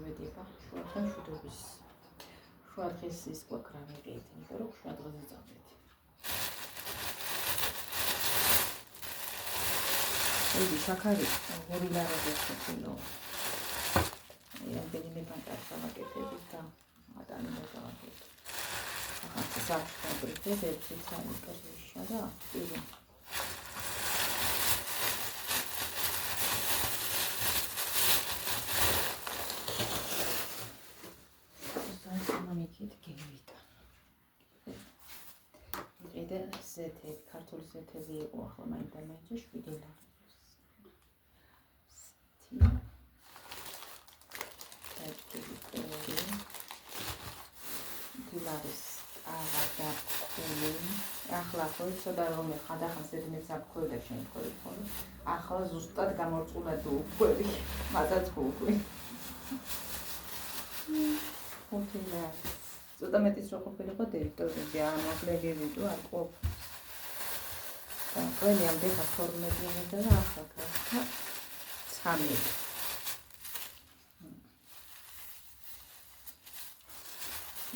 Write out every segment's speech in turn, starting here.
მოვედება შუადღე მშვიდობის შუადღეს ის კვაკრანი გეით, იმიტომ რომ შუადღეზე წავედი. ედი შაქარი ორი ლარაზე ხეთილო. რამდენიმე ბანკას გავაკეთებით და ადამიანს გავაკეთეთ. ახლა საფშობლოებით ერთი წამი კაშიშა და პირი. ზეთები, ქართული ზეთები იყო ახლა მაინდა-მაინც 7 ლარი. დილარის ყავა და ხული. ახლა ხო ცოტა რომ ხანდახან ზედმეტ საფქვილებ შემთხვევით ხო. ახლა ზუსტად გამორწულა თუ უხვევი, მაგაც გუგვი. ხუთილა. ცოტა მეტის რო ყოფილიყო დირექტორები, ამოკლეგები თუ არ ყოფ. და ყველი ამდენ 12 და ახლა გახდა 3.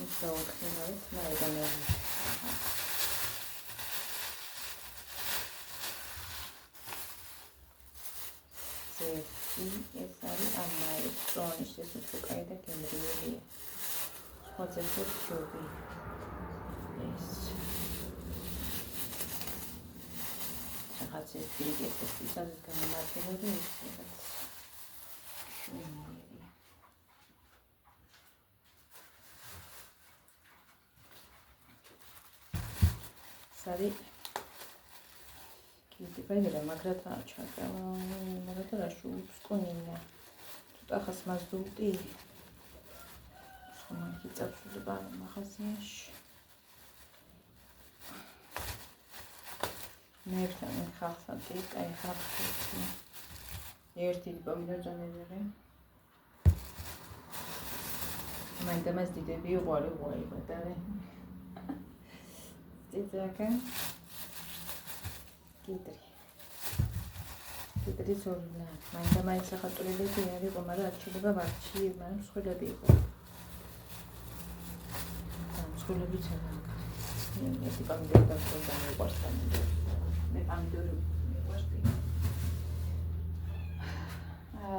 ისე ოთხნაირად მაიგანები. ეს არის ამაი ტრონის ეს უფრო კაი და გემრიელია. ხოძე ფუჩობი. ეს რაღაც ეს პირიქეთის ისად გამომართებოდა ის რაღაც შვენიერია. სარი კიდე ბაილა მაგრათა ჩაკავა მაგრათა რაშუ სკონინა ცოტა ხას მასდულტი ხომი წაფშულება მაღაზიაში მერთან ხალხთან კი კაი ხალხი ერთი პომიდორჯანები მაინდა მას დიდები უყარი ბატარე ძიძაკა კიდრი ზორნა მაინდა მაინც ახატულები არის მაგრამ არჩილება ვარჩი მაგრამ სხვილები იყო სხვილები ცემა ერთი პომიდორი და მიყვარს მე პომიდორი მიყვარს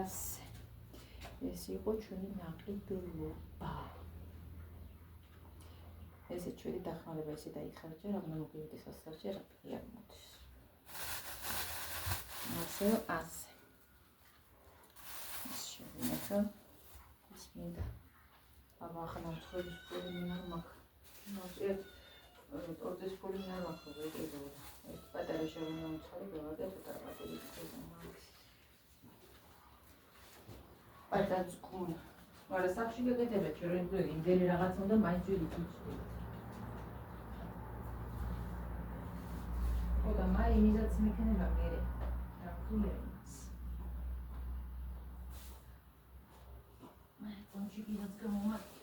ასე ეს იყო ჩვენი ნაყიდულობა ესე ჩვენი დახმარება ესე დაიხარჯა მაგრამ მოგივიდეს ასარჯა რაფერი არ მოდის ასე შევინახო ის მინდა აბა ახლა ცხოვრების პული მინარ მაქვს ტორტის პული მინარ მაქვს ვეიდეო ეს პატარა შევინახო გავაკეთე ცოტა პატარა მაქვს პატაც კულ მაგრამ სახში გეკეთებთ რომ იმდენი რაღაც უნდა მაინც ვიქიცვი და მაი მიზაც მექნება მე რა ქულებს მე კონჩი კიდაც გამომართება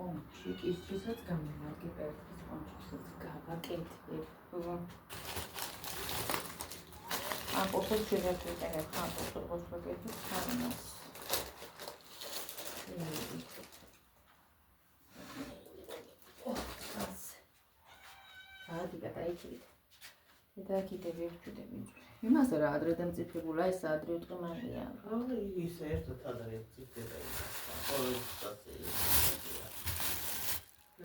კონჩი ისიც გამომარგი პერტის კონჩისაც გავაკეთებ აკოფოს შეგაკეთებ აკოფოს შეგაკეთებ ხანას ადი გადაიქით და კიდე ვერჩუდები იმას რა ადრე დამწიფებულა ეს ადრე უტყმანია აი ის ერთად ადრე წიფდება ის ყოველ სტაცია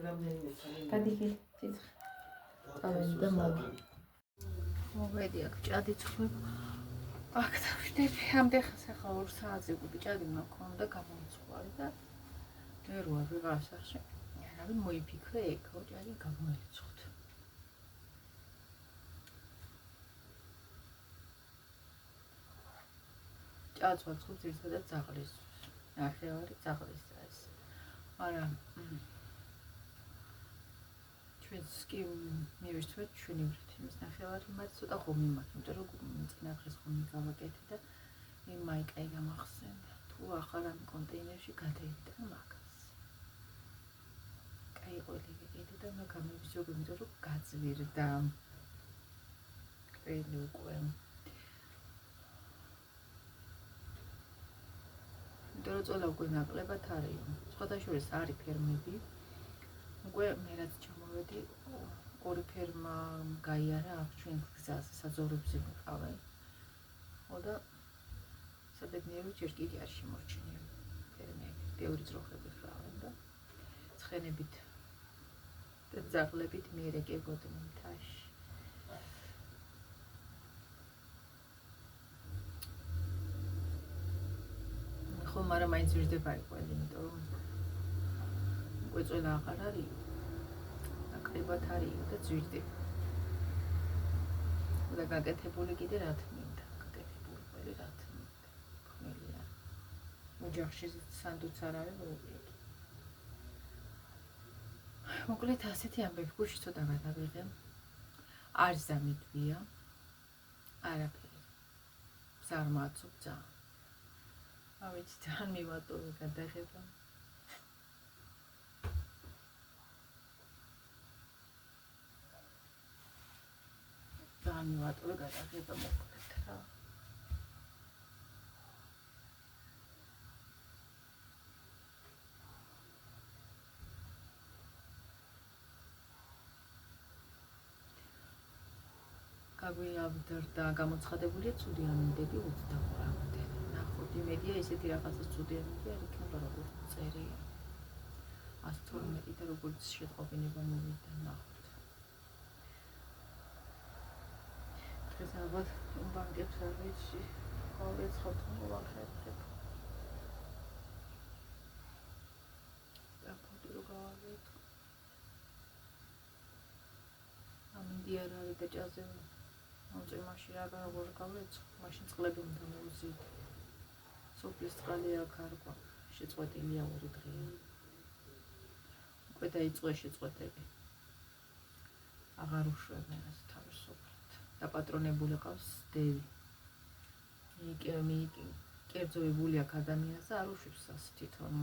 რამდენიმე წელი გადიქით წავედი და მოვედი აქ ჭადი წხვება აქ დავშდები ამდენ ხანს ახლა 2 საათზე გუჭადი მაქონდა გამომწყვარი და მე როა ვიღასახში არავინ მოიფიქრე ეგ ჭადი გამოეცხოთ ჭადს ვაწყობ ერთადაც ძაღლის ნახევარი ძაღლის ეს მაგრამ ჩვენს კი მივირთვეთ ჩვენი ვრით იმის ნახევარი მათ ცოტა ხომი მაქვს იმიტომ რომ წინააღმდეგ ხომი გავაკეთე და მე მაიკაი გამახსენდა თუ ახლა რამე კონტეინერში გადაიტანა მაგას გამიბიძო, იმიტომ რომ გაძვირდა. ყველი უკვე. იმიტომ რომ წოლა უკვე ნაკლებად არის. სხვადასხვა არის ფერმები. უკვე მე რაც ჩამოვედი, ორი ფერმა გაიარა აქ ჩვენ გზაზე, საძოვრებზე ვიყავენ. და საბედნიეროდ ჯერ კიდე არ შემორჩენილა ფერმები. ბევრი ძროხები ყავენ და ცხენებით და ძაღლებით მიერეკებოდნენ მთაში. ხო, მაგრამ მაინც ვირდება ყველი, იმიტომ რომ უკვე წველა აღარ არის, ნაკლებად არის და ძვირდება. და გაკეთებული კიდე რა თმინდა, გაკეთებული ყველი რა თმინდა, ხმელია. ოჯახში სანდუც არ არის მოუკლედ. მოკლედ ასეთი ამბები გუშინ ცოტა გადავიღე. არ ზამითვია, არაფერი. ზარმაცობ ძალიან. ავიცი ძალიან მივატოვე გადაღება. ძალიან მივატოვე გადაღება მოკლედ რა. გაგვიავდრდა გამოცხადებულია ცუდი ამინდები 25-მდე. ნახოთ, იმედია ესეთი რაღაცა ცუდი ამინდი არ იქნება როგორც წერია. 112 და როგორც შეწყობინება მოვიდა, ნახოთ. დღეს ალბათ ბანკებს არ ვიცი, გავეცხოთ მოვახერხებ. დაფუძი რო გავავეთქო. ამინდი არ არის და ჭაზე მომწვიმაში როგორ გავეცხო, მაშინ წყლები უნდა მოვუზიდო. სოფლის წყალი აქ არ გვაქვს, შეწყვეტილია 2 დღე. უკვე დაიწყო შეწყვეტები. აღარ უშვებენ ეს თავისუფლად. დაპატრონებული ყავს დევი. კერძოებული აქ ადამიანზე არ უშვებს ასე თვითონ.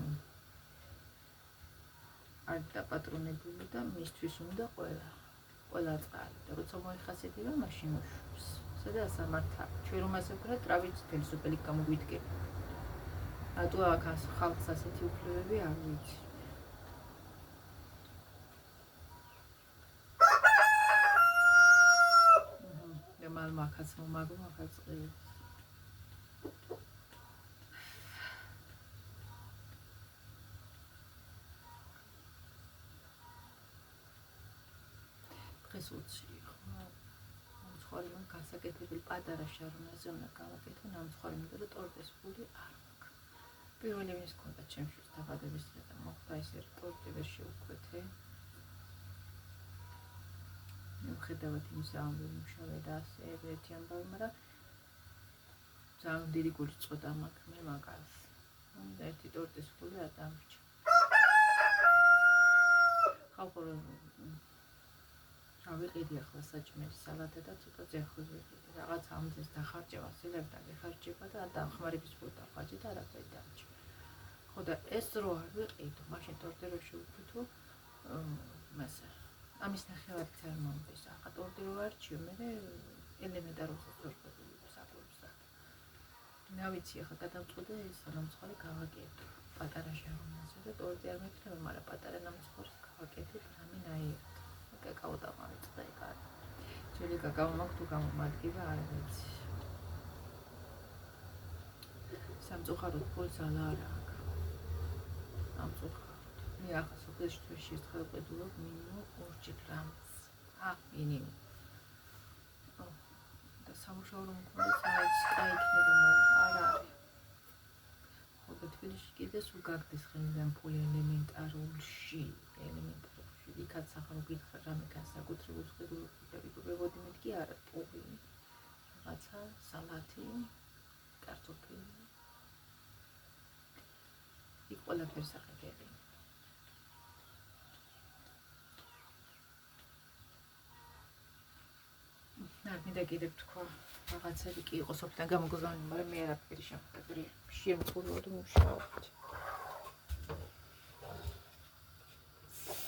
არ დაპატრონებული და მისთვის უნდა ყველა წყალი. და როცა მოიხასებია, მაშინ უშვებს. სადა სამართა. ჩვენ რომ ასე ვქრათ, ტრავით თელსოფელი გამოგვიდგება. რატო აქ ხალხს ასეთი უფლებები არ ვიცი. და მალმა ახაც მომაგო, ახაც წყვილი. დღეს უცი ხორი მან გასაკეთებელი პატარა შარონაზე უნდა გავაკეთო ნამცხვარი, იმიტომ რომ ტორტის ფული არ მაქვს. პირველი ვის ქონდა ჩემში დაბადების დღე და მოხდა ისე რომ ტორტი ვერ შევუკვეთე. მიუხედავად იმისა, რომ ვიმუშავე და ასე ერთი ამბავი, მაგრამ ძალიან დიდი გული წყვეტა მაქვს მე მაგას. და ერთი ტორტის ფული არ დამრჩა. ხალხო ავიყიდი ახლა საჭმელი სალათა და ცოტა ძეხოს ვიყიდი. რაღაც ამძეს დახარჯება, სილებ და გეხარჯება და დამხმარების ფული დახარჯე და არაფერი დამჭი. ხო და ეს რო არ ვიყიდო, მაშინ ტორტი რო შევუკვეთო, მასა ამის ნახევარიც არ მომდის. ახლა ტორტი რო არჩიო, მე ელემენტარულ საწორბებს საკვებს და. რა ვიცი, ახლა გადავწყვეტე ეს ნამცხვარი გავაკეთო. პატარა შარონაზე და ტორტი არ მექნება, მაგრამ პატარა ნამცხვარს გავაკეთე რამენაირად. კაკაო დამავიწყდა ეგ. ძველი კაკაო მაქვს თუ გამომადგება არ ვიცი. სამწუხაროდ ფულს ალა არ აქვს. სამწუხაროდ. მე ახლა სოფელში თვეში ერთხელ ვყიდულობ მინიმუმ 2 გრამს. მინიმუმ. და სამუშაო რომ მქონდეს აიც კაი იქნება, მაგრამ არ არის. ხო და თბილისში კიდე სულ გაგდეს ხელიდან ფული ელემენტარულში. იქაც ახლა გითხრა რამე განსაკუთრებულ ხედულობ და ვიგებოდი მეთქი არა პოვი რაღაცა სალათი კარტოფილი იქ ყველაფერს აყიდები. არ მინდა კიდევ თქვა რაღაცები კი იყო სოფლიდან გამოგზავნილი, მაგრამ მე არაფერი შემოხდები შემწყურვოდ მუშაობთ.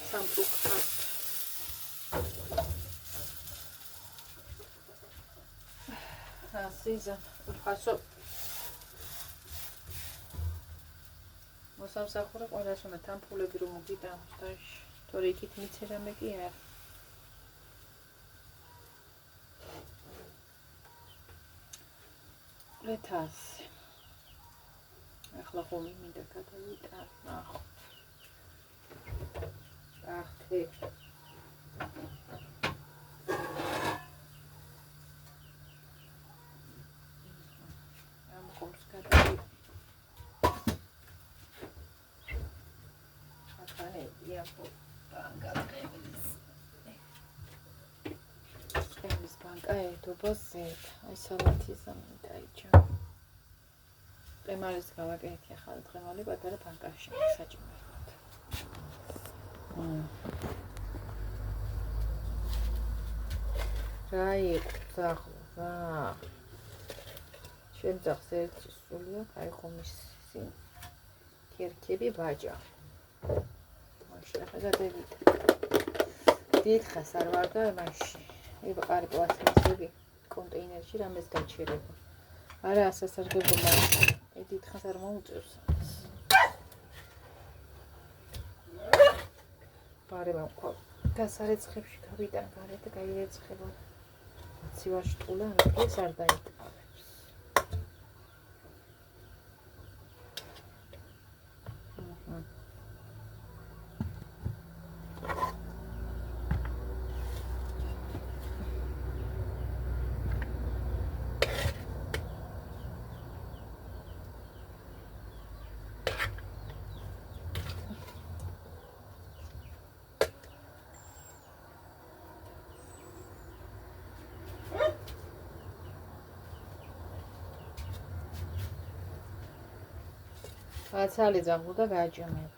სამწუხაროდ ზიზა ხასო მოსამსახურე ყველას უნდა თან ფულები რომ მოგიტანოს და თორე იქით მიცე რამე კი არ ლეთას ახლა ხომ მინდა გადავიტან ნახო ახთე ამ ხომს გადავიტან ეს ბანკა ეთობოსეთ აი სალათის ამიტაიჭა ყემალის გავაკეთე ახლა დღემალი პატარა ბანკაში საჭმელად რაი ზახლა შენ ძახს ერთი სულია აი ხომის სინ კერკები ბაჯა ახლა გადავიდე დიდხას არ ვარ და მაშინ ვიყარი პლასტმასები კონტეინერში რამეს გაჩერება არა ასასარგებლო მაგრამ დიდხას არ მოუწევს პარება მქო გასარეცხებში გავიტან გარეთ და გაირეცხება ცივაში ტყულა ეს არ დაიტყავებს აცალი ძაღლდა გააჭამებ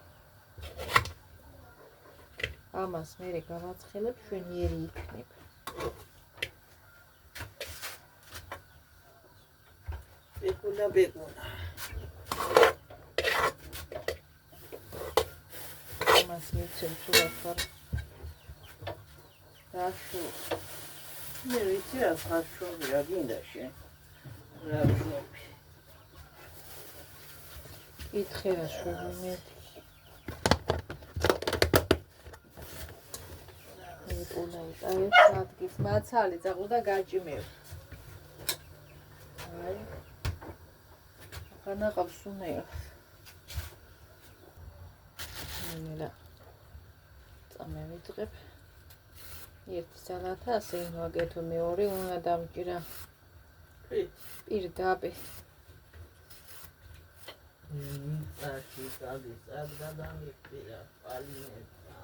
ამას მე გავაცხელებ შვენიერი იქნებ ბეკუნა ამას მიცემ თუ ახარ დაშო მე ვიცი რა ხარშობია გინდა შენ რა ვშობი ითხრა შვენიერი აი სადგის მაცალი ძაღლდა გაჭიმევ აი ხანაყავს უნეო ნელა წამევიწყებ ერთი სალათა ასე ვაგეთო მეორე უნდა დამჭირა პირდაპირ აში გადის აღდამიფირა პალინეთა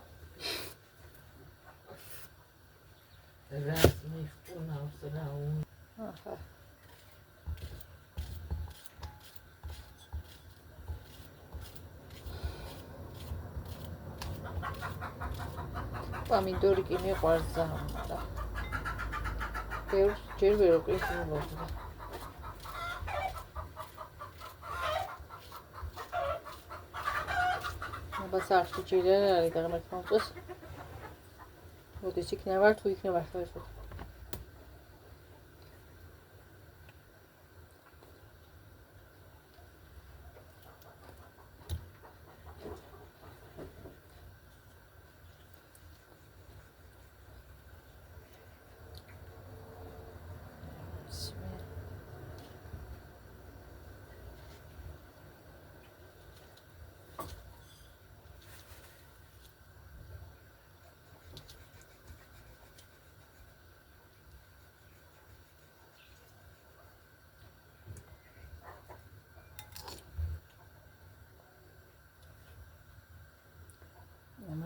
რას მიხუნავს რა აჰა პამინდორი კი მიყვარს ზამთრა ჯერ ვერ ვიყიდულობდა აბას არ შეჭირა არის და ღმერთს მომწოს მოდის იქნება თუ იქნება ხო ეს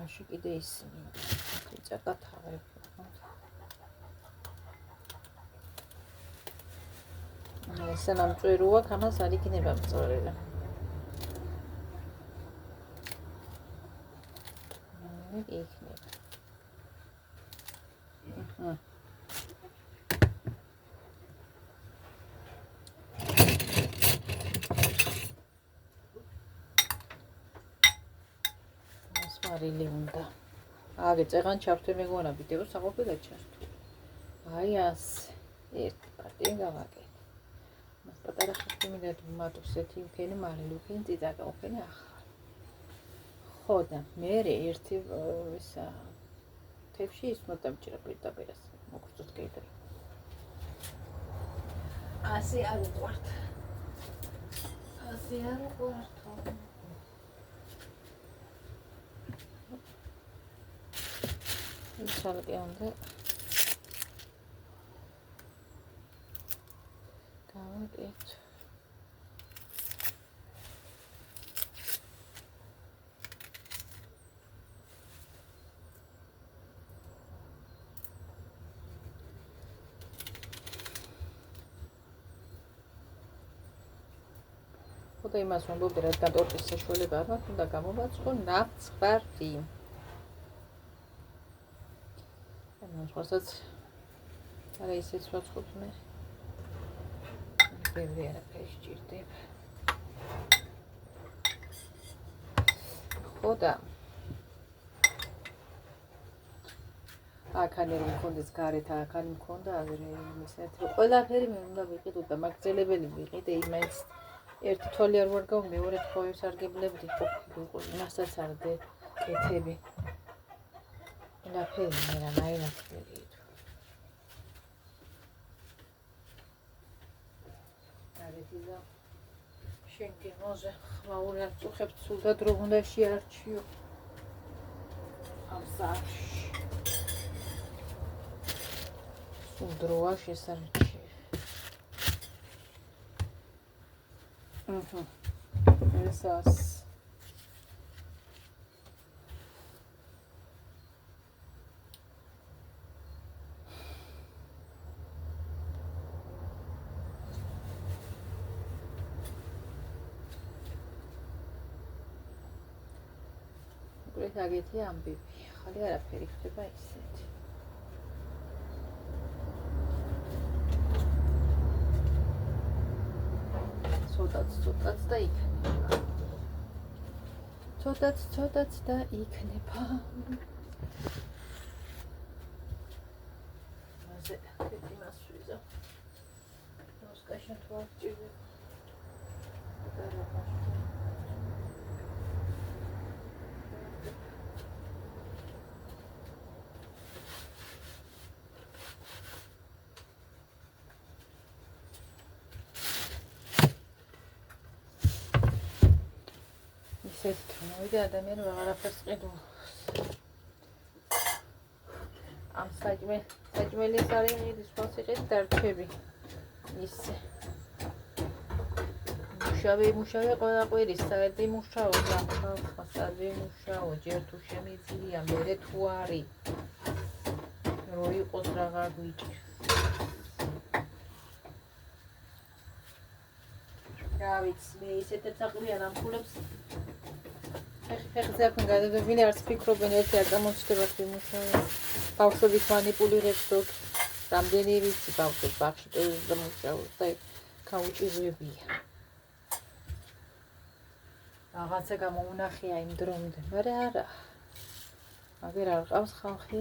მაშინ კიდე ისინი წაკა თავები ესე ნამწვეროა ამას არ იქნება მწორელა იქნება მარილი უნდა აგე წეღან ჩავთვე მეგონა ვიდეო საყოფილად ჩართო აი ასე ერთი პარტია გავაკეთე პატარა ხალხი მინდა მათოს ესეთი უფენი მალე უფენი წიწაკა უფენი ახალი. ხო და მე ერთი ისა თებში ის მოტამჭირა პირდაპირას მოგწოთ კიდე. ასე არ უყვართ. ასე არ უყვართო. ისალკე უნდა გავაკეთო. ხოდა იმას ვამბობდი, რადგან ტორტის საშუალება არ მაქვს, უნდა გამოვაწყო ნაცხვარი. ნაცხვარსაც არა ისეც ვაწყობ მე. ბევრი არაფერი სჭირდება. ხოდა აქანი რომ მქონდეს გარეთ, აქანი მქონდა აგრე ისეთი რომ ყველაფერი მე უნდა ვიყიდო და მაგძელებელი ვიყიდე იმას ერთი თვალი არ ვარ გაუ მეორე თვალს არ გებლებდი ხო მასაც არ დე კეთები ყველაფერი მე რანაირად ვიყიდო არეთიზა შენ გემოზე ხმაური არ წუხებ სულდა დრო უნდა შეარჩიო ამ საათში დროა შესარჩი. ესას უბრალოდ აგეთი ამბები. ხალი არაფერი ხდება ისეთი. ცოტაც და იქნება. ცოტაც და იქნება. მასე კეთი მასვიზა. ნოსკაშენ თუ აღჭირდა. ისეთი ადამიანი აღარაფერს ყიდულობს. ამ საჭმელის არის ის ფოსიყით დარჩები. ისე. მუშავე ყველა კვირის საერთი მუშაო, ხასადე მუშაო, ჯერ თუ შემიძლია, მერე თუ არის. რო იყოს რაღაც ვიჭირს. რა ვიცი, მე ისეთებს აყრიან ამ ფულებს. ფეხზე აქ გადადებილი არც ფიქრობენ ერთი არ გამოცდებათ ვიმუშავე. ბავშვებით მანიპულირებს თუ რამდენი ვიცი ბავშვებს ბაღში დამუშავებს და გაუჭირვებია. რაღაცა გამოუნახია იმ დრომდე, მაგრამ არა. აგერ არ ყავს ხალხი.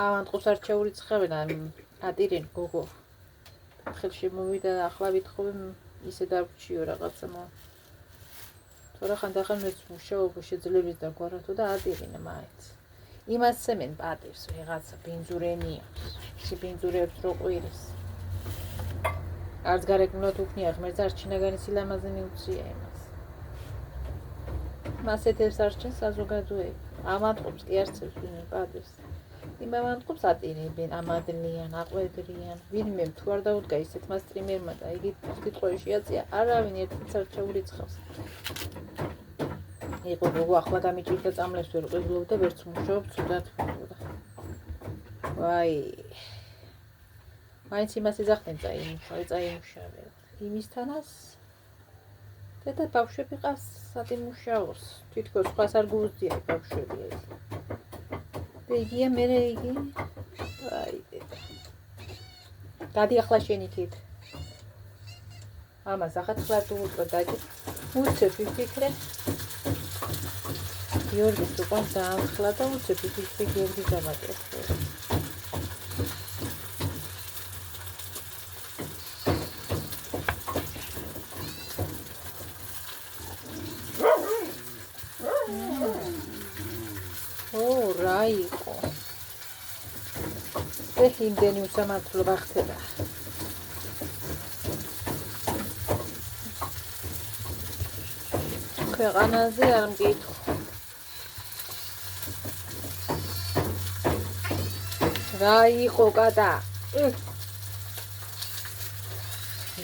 ამან ყოს არჩეული ცხავენ ატირენ გოგო. ხელში მოვიდა ახლა ვითხოვე ისე დარჩიო რაღაცა თორე ხანდახან მეც მუშაობა შეძლებს და გვარათო და ატირინე მაინც. იმას სემენ პატირს ვიღაცა ბინძურენიებს. ისი ბინძურებს რო ყვირის. არც გარეგნულად უქნია ღმერთს არჩინაგანი სილამაზე მიუწია იმას. მასეთებს არჩენ საზოგადოება. ამატყობს კი არცებს ვინმე პატირს. იმ ამატყობს ატირებენ, ამადლიან, აყვედრიან. ვინმე თუ არ დაუდგა ისეთმა სტრიმერმა და იგი სიტყვაში შეაწია, არავინ ერთიც არ ჩაურიცხავს. იყო გოგო ახლა გამიჭირდა წამლებს ვერ ყვიბლობდა ვერც მუშაობს ცუდად ვიყოდა. ვაი. მაინც იმას ეძახდნენ წაიმუშავე. იმისთანაც და ბავშვები ყავს სათიმუშაოს. თითქოს სხვას არ გუზდია ბავშვები ეს. და იგია მერე იგი. ვაი დედა. გადი ახლა შენ იქით. ამას ახლა თუ უკვე დაჭი. უცებ ვიფიქრე. გიორგის უყვარს დაამხლა და უცებ ვიფიქრე გიორგის დამაკეთო. აი იყო. ეს იმდენი უსამართლობა ხდება. ქვეყანაზე არ მგითხო. რა იყო კატა?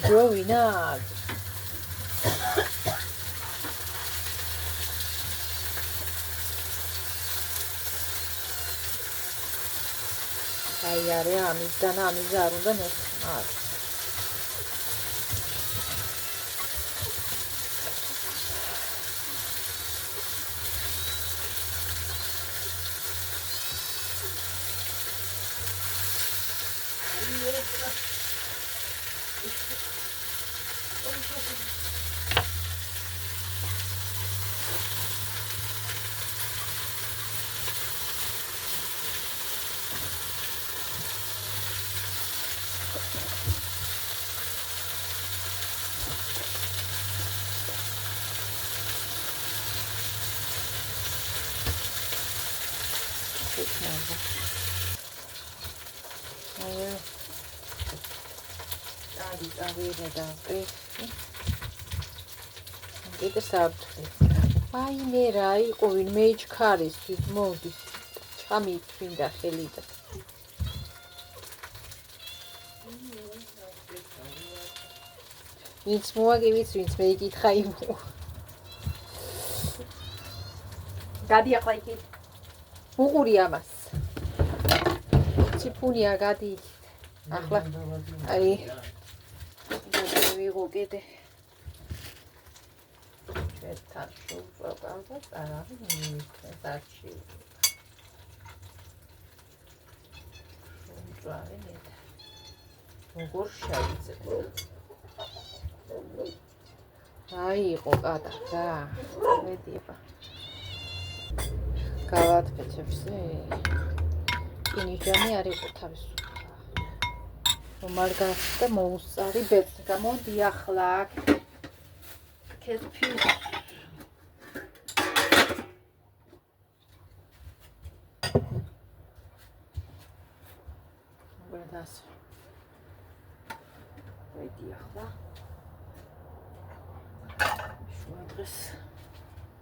ჯოვინად. აი არე ამის და ამის არ უნდა ნახარ. აი მე რა იყო ვინმე იჩქარისთვის მოდის ჩამიფრინდა ხელი და ვინც მოაგივიც ვინც მე იკითხა იმო გადი ახლა იქით უყური ამას ციფუნია გადი ახლა აი ვიღო კიდე თან შუა გავდა წარავი მითეს არჩი შუა ნეთ როგორ შეიძლება აი იყო კატა რა მედიება გავატკეცებზე კინიჯანი არ იყო თავისუფლად მარგას და მოუსწარი ბედს გამოდი ახლა კეთფი das ვედი ახლა შუა დღეს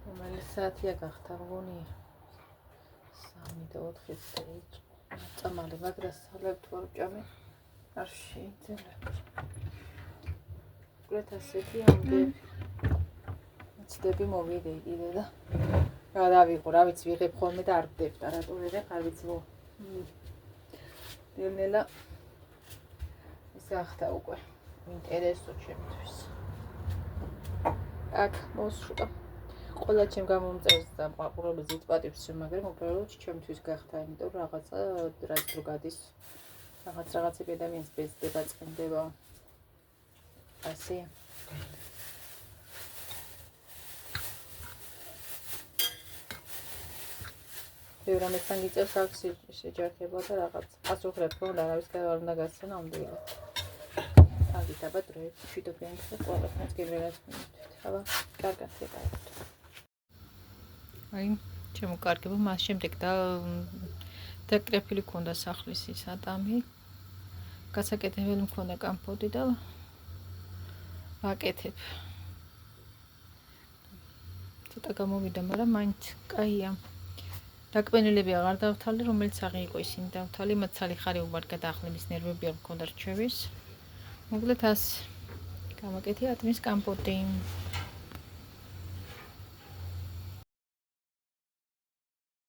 რომელი საათია გახდა მგონი 3 და 4 წელი წამალი მაგრას სალებ თუ არ ვჭამე არ შეიძლება უკეთ ასეთი ამბები ცდები მოვიდე კიდე და რა დავიღო რა ვიცი ვიღებ ხოლმე და არ ვდებ და რატო ვიღებ არ ვიცი ნელა ის ახთა უკვე ინტერესო ჩემთვის აქ მოსვლა ყველა ჩემ გამომწერს და მაყურებელს იწვატებს მაგრამ უბრალოდ ჩემთვის გახდა იმიტომ რომ რაღაცა რაც დრო გადის რაღაცები ადამიანს ბეზდება წინდება ასე რამესთან გიწევს აქ შეჯახება და რაღაც პასუხრებ რომ არავის არ უნდა გასცენა უნდაო აგით აბა დროებით ვიდეოები და ყველაფერს გემრიელად ვიმეთით აბა კარგად ეკავით აი ჩემო კარგება მას შემდეგ და დაკრეფილი ქონდა სახლის ის ატამი გასაკეთებელი მქონდა კამპოტი და ვაკეთებ ცოტა გამოვიდა მაგრამ მაინც კაია დაკბენილები აღარ დავთვალე, რომელიც აღი იყო ისინი დავთვალე, მაცალი ხარი უბრალოდ დაახლების ნერვები არ მქონდა რჩევის. მოკლედ ას გამაკეთე ატმის კამპოტი.